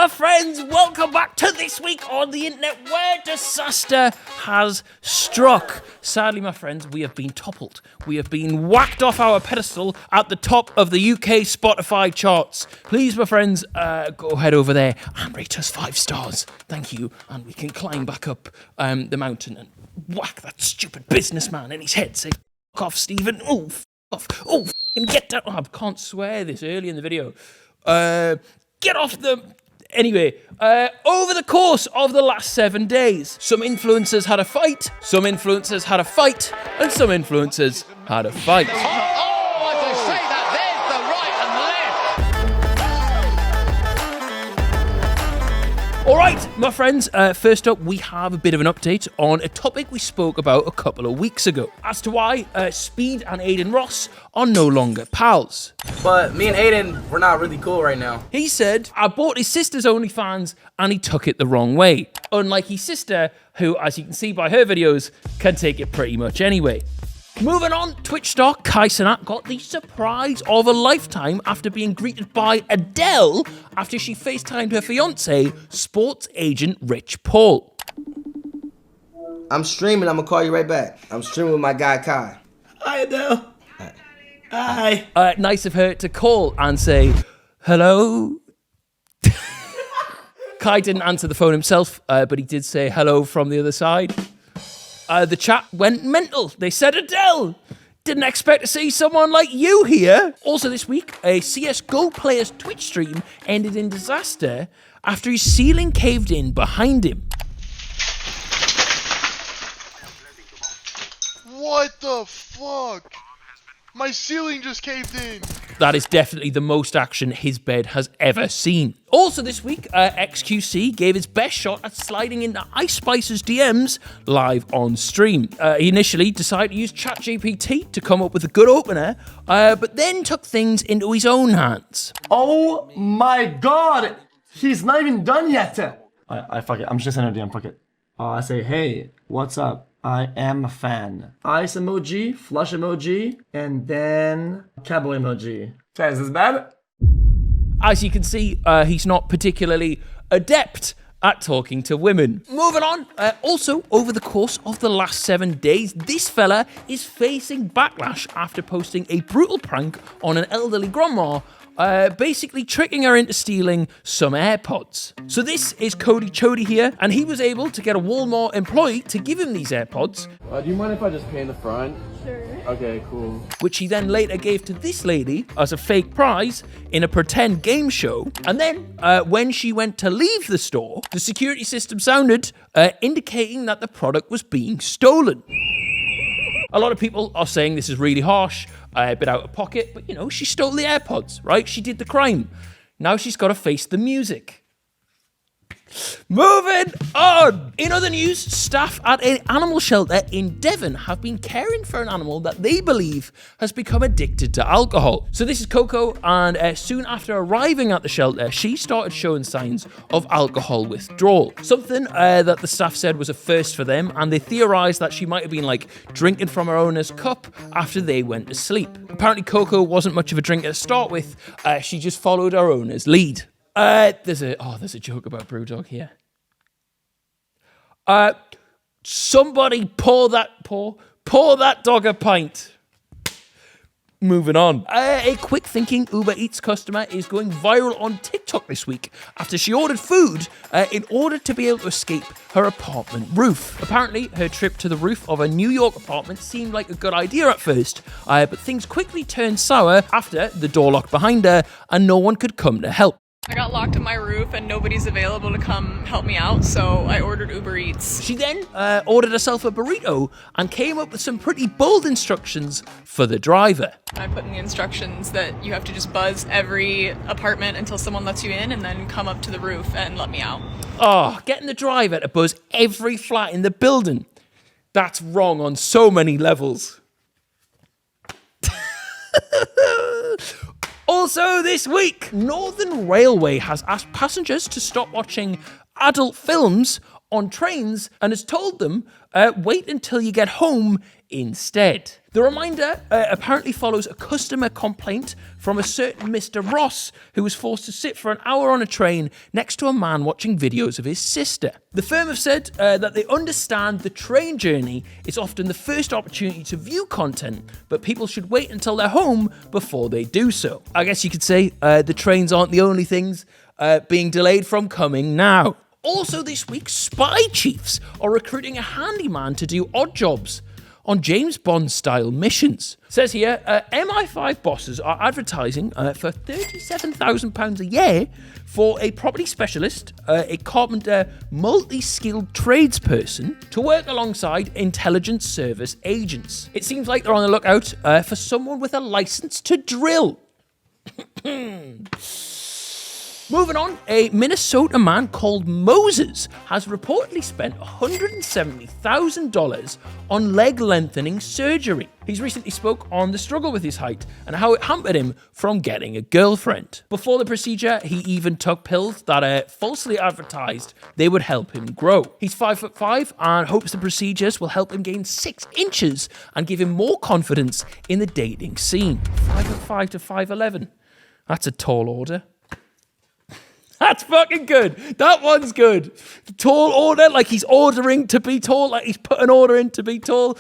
my friends, welcome back to This Week on the Internet, where disaster has struck. Sadly, my friends, we have been toppled. We have been whacked off our pedestal at the top of the UK Spotify charts. Please, my friends, go head over there and rate us 5 stars. Thank you. And we can climb back up the mountain and whack that stupid businessman in his head. Say, fuck off, Stephen. Oh, f*** off. Oh, f***ing get down. Oh, I can't swear this early in the video. Get off the... Anyway, over the course of the last 7 days, some influencers had a fight, some influencers had a fight, and some influencers had a fight. All right, my friends, first up, we have a bit of an update on a topic we spoke about a couple of weeks ago as to why Speed and Adin Ross are no longer pals. But me and Adin, we're not really cool right now. He said, I bought his sister's OnlyFans and he took it the wrong way. Unlike his sister, who, as you can see by her videos, can take it pretty much anyway. Moving on, Twitch star Cenat got the surprise of a lifetime after being greeted by Adele after she FaceTimed her fiance, sports agent Rich Paul. I'm streaming, I'm gonna call you right back. I'm streaming with my guy Kai. Hi, Adele. Hi. Nice of her to call and say, hello. Kai didn't answer the phone himself, but he did say hello from the other side. The chat went mental. They said, Adele, didn't expect to see someone like you here. Also this week, a CSGO player's Twitch stream ended in disaster after his ceiling caved in behind him. What the fuck? My ceiling just caved in. That is definitely the most action his bed has ever seen. Also this week, XQC gave his best shot at sliding into Ice Spice's DMs live on stream. He initially decided to use ChatGPT to come up with a good opener, but then took things into his own hands. Oh my god! He's not even done yet! I fuck it, I'm just gonna DM, fuck it. I say, hey, what's up? I am a fan. Ice emoji, flush emoji, and then cowboy emoji. Okay, is this bad? As you can see, he's not particularly adept at talking to women. Moving on, also over the course of the last 7 days, this fella is facing backlash after posting a brutal prank on an elderly grandma, basically tricking her into stealing some AirPods. So this is Cody Chody here, and he was able to get a Walmart employee to give him these AirPods. Do you mind if I just pay in the front? Sure. Okay, cool. Which he then later gave to this lady as a fake prize in a pretend game show. And then, when she went to leave the store, the security system sounded, indicating that the product was being stolen. A lot of people are saying this is really harsh, a bit out of pocket, but you know, she stole the AirPods, right? She did the crime. Now she's got to face the music. Moving on. In other news, staff at an animal shelter in Devon have been caring for an animal that they believe has become addicted to alcohol. So this is Coco, and soon after arriving at the shelter, she started showing signs of alcohol withdrawal. Something that the staff said was a first for them, and they theorized that she might have been like drinking from her owner's cup after they went to sleep. Apparently Coco wasn't much of a drinker to start with. She just followed her owner's lead. There's a joke about Brewdog here. Somebody pour that dog a pint. Moving on. A quick thinking UberEats customer is going viral on TikTok this week after she ordered food in order to be able to escape her apartment roof. Apparently, her trip to the roof of a New York apartment seemed like a good idea at first, but things quickly turned sour after the door locked behind her and no one could come to help. I got locked on my roof and nobody's available to come help me out, so I ordered UberEats. She then ordered herself a burrito and came up with some pretty bold instructions for the driver. I put in the instructions that you have to just buzz every apartment until someone lets you in and then come up to the roof and let me out. Oh, getting the driver to buzz every flat in the building. That's wrong on so many levels. Also this week, Northern Railway has asked passengers to stop watching adult films on trains and has told them, wait until you get home instead. The reminder apparently follows a customer complaint from a certain Mr. Ross, who was forced to sit for an hour on a train next to a man watching videos of his sister. The firm have said that they understand the train journey is often the first opportunity to view content, but people should wait until they're home before they do so. I guess you could say the trains aren't the only things being delayed from coming now. Also this week, spy chiefs are recruiting a handyman to do odd jobs on James Bond-style missions. It says here, MI5 bosses are advertising for £37,000 a year for a property specialist, a carpenter, multi-skilled tradesperson to work alongside intelligence service agents. It seems like they're on the lookout for someone with a license to drill. Moving on, a Minnesota man called Moses has reportedly spent $170,000 on leg lengthening surgery. He's recently spoke on the struggle with his height and how it hampered him from getting a girlfriend. Before the procedure, he even took pills that falsely advertised they would help him grow. He's 5'5" and hopes the procedures will help him gain 6 inches and give him more confidence in the dating scene. 5'5" to 5'11". That's a tall order. That's fucking good. That one's good. Tall order, like he's ordering to be tall, like he's put an order in to be tall.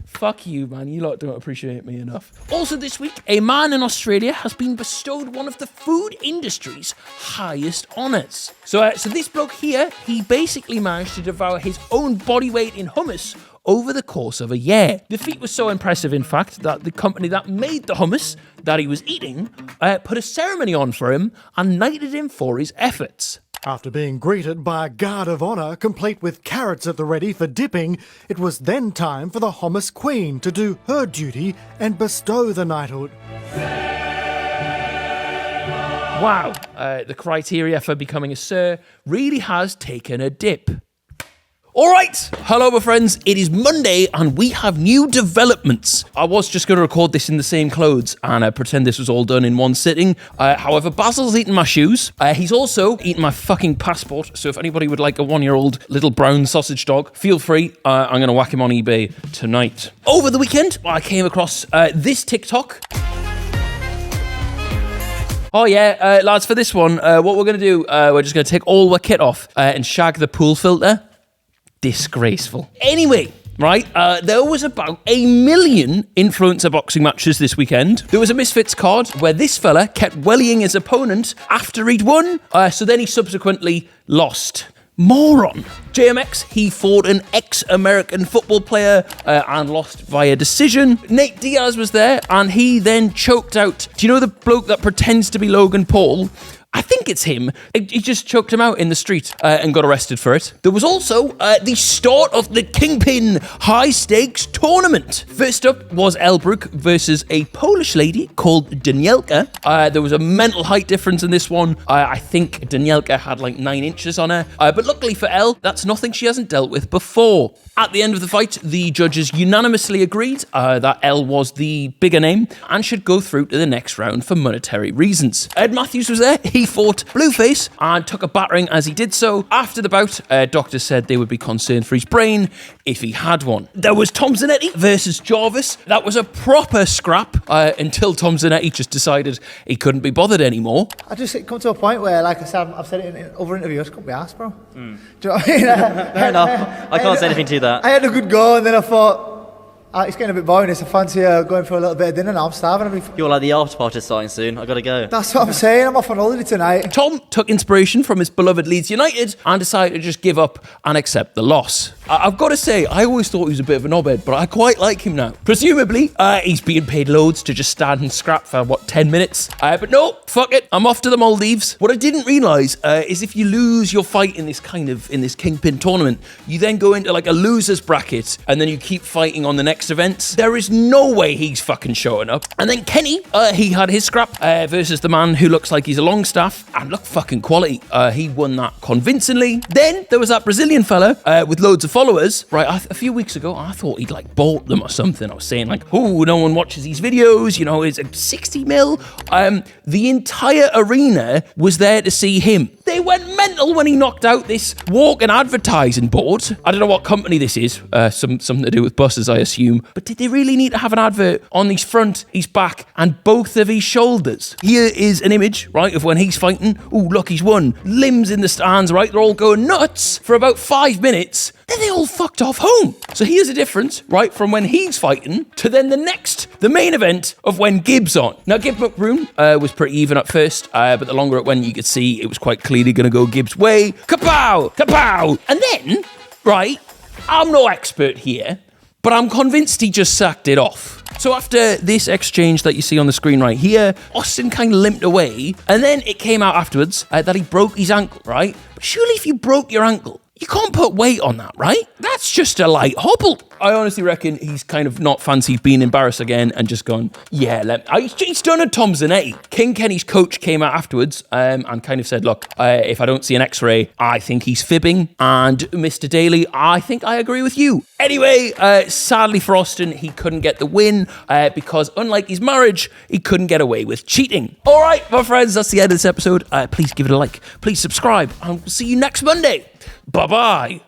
Fuck you, man. You lot don't appreciate me enough. Also this week, a man in Australia has been bestowed one of the food industry's highest honours. So this bloke here, he basically managed to devour his own body weight in hummus over the course of a year. The feat was so impressive, in fact, that the company that made the hummus that he was eating put a ceremony on for him and knighted him for his efforts. After being greeted by a guard of honour complete with carrots at the ready for dipping, it was then time for the hummus queen to do her duty and bestow the knighthood. Wow, the criteria for becoming a sir really has taken a dip. All right, hello my friends, it is Monday and we have new developments. I was just going to record this in the same clothes and pretend this was all done in one sitting. However, Basil's eaten my shoes. He's also eaten my fucking passport. So if anybody would like a 1-year-old little brown sausage dog, feel free. I'm going to whack him on eBay tonight. Over the weekend, I came across this TikTok. Oh yeah, lads, for this one, what we're going to do, we're just going to take all the kit off and shag the pool filter. Disgraceful. Anyway, right, there was about 1 million influencer boxing matches this weekend. There was a Misfits card where this fella kept wellying his opponent after he'd won, so then he subsequently lost. Moron. JMX, he fought an ex-American football player and lost via decision. Nate Diaz was there and he then choked out. Do you know the bloke that pretends to be Logan Paul? I think it's him. He just choked him out in the street and got arrested for it. There was also the start of the Kingpin high-stakes tournament. First up was Elle Brooke versus a Polish lady called Danielka. There was a mental height difference in this one. I think Danielka had like 9 inches on her. But luckily for Elle, that's nothing she hasn't dealt with before. At the end of the fight, the judges unanimously agreed that Elle was the bigger name and should go through to the next round for monetary reasons. Ed Matthews was there. He fought Blueface and took a battering as he did so. After the bout, doctors said they would be concerned for his brain if he had one. There was Tom Zanetti versus Jarvis. That was a proper scrap until Tom Zanetti just decided he couldn't be bothered anymore. I just come to a point where, like I said, I've said it in other interviews, I couldn't be asked, bro. Do you know what I mean? Fair enough. I can't say anything to that. I had a good go and then I thought, it's getting a bit boring. It's a fancy going for a little bit of dinner now. I'm starving. You're like the after party starting soon. I gotta go. That's what I'm saying. I'm off on holiday tonight. Tom took inspiration from his beloved Leeds United and decided to just give up and accept the loss. I've got to say, I always thought he was a bit of a knobhead, but I quite like him now. Presumably, he's being paid loads to just stand and scrap for, 10 minutes? But no, fuck it. I'm off to the Maldives. What I didn't realise is if you lose your fight in this Kingpin tournament, you then go into like a loser's bracket and then you keep fighting on the next events. There is no way he's fucking showing up. And then Kenny, he had his scrap versus the man who looks like he's a Longstaff and look fucking quality. He won that convincingly. Then there was that Brazilian fella with loads of followers. Right, a few weeks ago, I thought he'd like bought them or something. I was saying like, oh, no one watches these videos. You know, it's 60 mil. The entire arena was there to see him. They went mental when he knocked out this walking advertising board. I don't know what company this is. Something to do with buses, I assume. But did they really need to have an advert on his front, his back, and both of his shoulders? Here is an image, right, of when he's fighting. Ooh, look, he's won. Limbs in the stands, right? They're all going nuts for about 5 minutes. Then they all fucked off home. So here's a difference, right, from when he's fighting to then the main event of when Gibb's on. Now, Mcbroom was pretty even at first, but the longer it went, you could see it was quite clearly going to go Gibb's way. Kapow! Kapow! And then, right, I'm no expert here, but I'm convinced he just sacked it off. So after this exchange that you see on the screen right here, Austin kind of limped away, and then it came out afterwards that he broke his ankle, right? But surely if you broke your ankle, you can't put weight on that, right? That's just a light hobble. I honestly reckon he's kind of not fancied being embarrassed again and just gone, yeah, he's done a Tom Zanetti. King Kenny's coach came out afterwards and kind of said, look, if I don't see an x-ray, I think he's fibbing. And Mr. Daly, I think I agree with you. Anyway, sadly for Austin, he couldn't get the win because unlike his marriage, he couldn't get away with cheating. All right, my friends, that's the end of this episode. Please give it a like. Please subscribe. And we'll see you next Monday. Bye-bye.